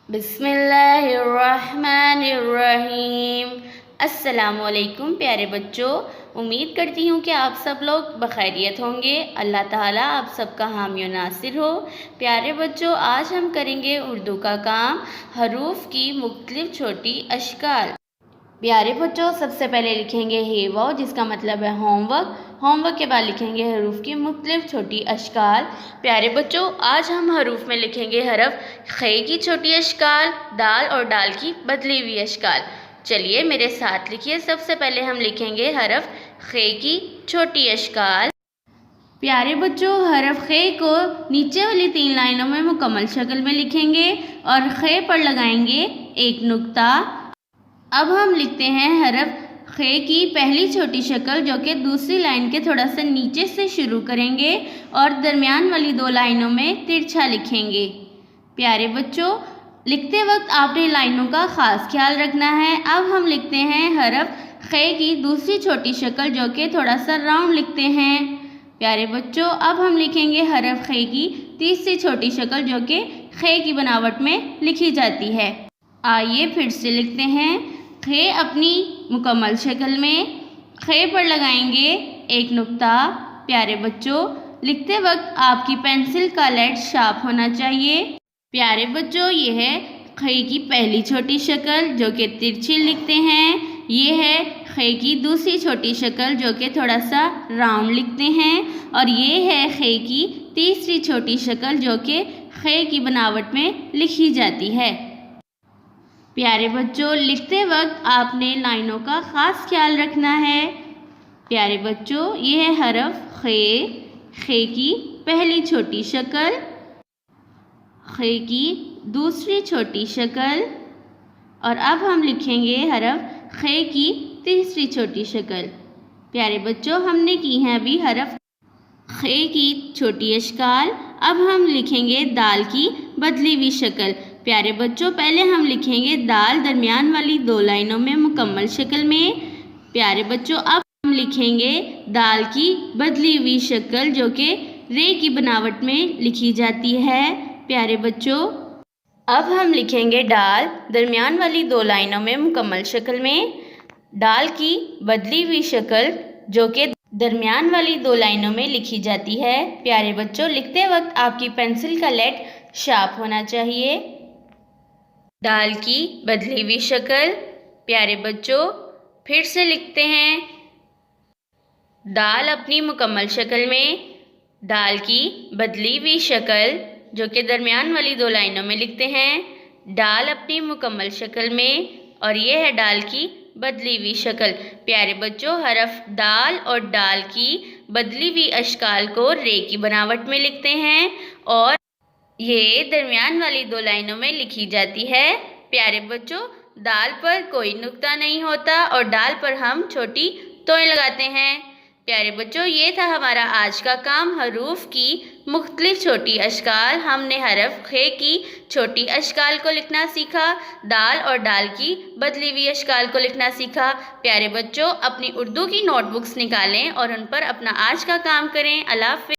بسم اللہ الرحمن الرحیم۔ السلام علیکم پیارے بچوں، امید کرتی ہوں کہ آپ سب لوگ بخیریت ہوں گے۔ اللہ تعالیٰ آپ سب کا حامی و ناصر ہو۔ پیارے بچوں، آج ہم کریں گے اردو کا کام، حروف کی مختلف چھوٹی اشکال۔ پیارے بچوں، سب سے پہلے لکھیں گے ہیو، جس کا مطلب ہے ہوم ورک۔ ہوم ورک کے بعد لکھیں گے حروف کی مختلف چھوٹی اشکال۔ پیارے بچوں، آج ہم حروف میں لکھیں گے حرف خے کی چھوٹی اشکال، دال اور ڈال کی بدلی ہوئی اشکال۔ چلیے میرے ساتھ لکھیے۔ سب سے پہلے ہم لکھیں گے حرف خے کی چھوٹی اشکال۔ پیارے بچوں، حرف خے کو نیچے والی 3 لائنوں میں مکمل شکل میں لکھیں گے اور خے پر لگائیں گے ایک نقطہ۔ اب ہم لکھتے ہیں حرف خے کی پہلی چھوٹی شکل، جو کہ دوسری لائن کے تھوڑا سا نیچے سے شروع کریں گے اور درمیان والی 2 لائنوں میں ترچھا لکھیں گے۔ پیارے بچوں، لکھتے وقت آپ نے لائنوں کا خاص خیال رکھنا ہے۔ اب ہم لکھتے ہیں حرف خے کی دوسری چھوٹی شکل، جو کہ تھوڑا سا راؤنڈ لکھتے ہیں۔ پیارے بچوں، اب ہم لکھیں گے حرف خے کی تیسری چھوٹی شکل، جو کہ خے کی بناوٹ میں لکھی جاتی ہے۔ آئیے پھر سے لکھتے ہیں۔ خے اپنی مکمل شکل میں، خے پر لگائیں گے ایک نقطہ۔ پیارے بچوں، لکھتے وقت آپ کی پینسل کا لیڈ شارپ ہونا چاہیے۔ پیارے بچوں، یہ ہے خے کی پہلی چھوٹی شکل، جو کہ ترچھی لکھتے ہیں۔ یہ ہے خے کی دوسری چھوٹی شکل، جو کہ تھوڑا سا راؤنڈ لکھتے ہیں، اور یہ ہے خے کی تیسری چھوٹی شکل، جو کہ خے کی بناوٹ میں لکھی جاتی ہے۔ پیارے بچوں، لکھتے وقت آپ نے لائنوں کا خاص خیال رکھنا ہے۔ پیارے بچوں، یہ ہے حرف خے، خے کی پہلی چھوٹی شکل، خے کی دوسری چھوٹی شکل، اور اب ہم لکھیں گے حرف خے کی تیسری چھوٹی شکل۔ پیارے بچوں، ہم نے کی ہیں ابھی حرف خے کی چھوٹی اشکال۔ اب ہم لکھیں گے دال کی بدلی ہوئی شکل۔ پیارے بچوں، پہلے ہم لکھیں گے دال درمیان والی 2 لائنوں میں مکمل شکل میں۔ پیارے بچوں، اب ہم لکھیں گے دال کی بدلی ہوئی شکل، جو کہ رے کی بناوٹ میں لکھی جاتی ہے۔ پیارے بچوں، اب ہم لکھیں گے ڈال درمیان والی 2 لائنوں میں مکمل شکل میں، ڈال کی بدلی ہوئی شکل، جو کہ درمیان والی 2 لائنوں میں لکھی جاتی ہے۔ پیارے بچوں، لکھتے وقت آپ کی پینسل کا لیڈ شارپ ہونا چاہیے۔ ڈال کی بدلی ہوئی شکل۔ پیارے بچوں، پھر سے لکھتے ہیں ڈال اپنی مکمل شکل میں، ڈال کی بدلی ہوئی شکل، جو کہ درمیان والی 2 لائنوں میں لکھتے ہیں، ڈال اپنی مکمل شکل میں، اور یہ ہے ڈال کی بدلی ہوئی شکل۔ پیارے بچوں، حرف ڈال اور ڈال کی بدلی ہوئی اشکال کو رے کی بناوٹ میں لکھتے ہیں، اور یہ درمیان والی 2 لائنوں میں لکھی جاتی ہے۔ پیارے بچوں، دال پر کوئی نقطہ نہیں ہوتا اور ڈال پر ہم چھوٹی توئیں لگاتے ہیں۔ پیارے بچوں، یہ تھا ہمارا آج کا کام، حروف کی مختلف چھوٹی اشکال۔ ہم نے حرف خے کی چھوٹی اشکال کو لکھنا سیکھا، دال اور ڈال کی بدلی ہوئی اشکال کو لکھنا سیکھا۔ پیارے بچوں، اپنی اردو کی نوٹ بکس نکالیں اور ان پر اپنا آج کا کام کریں۔ اللہ حافظ۔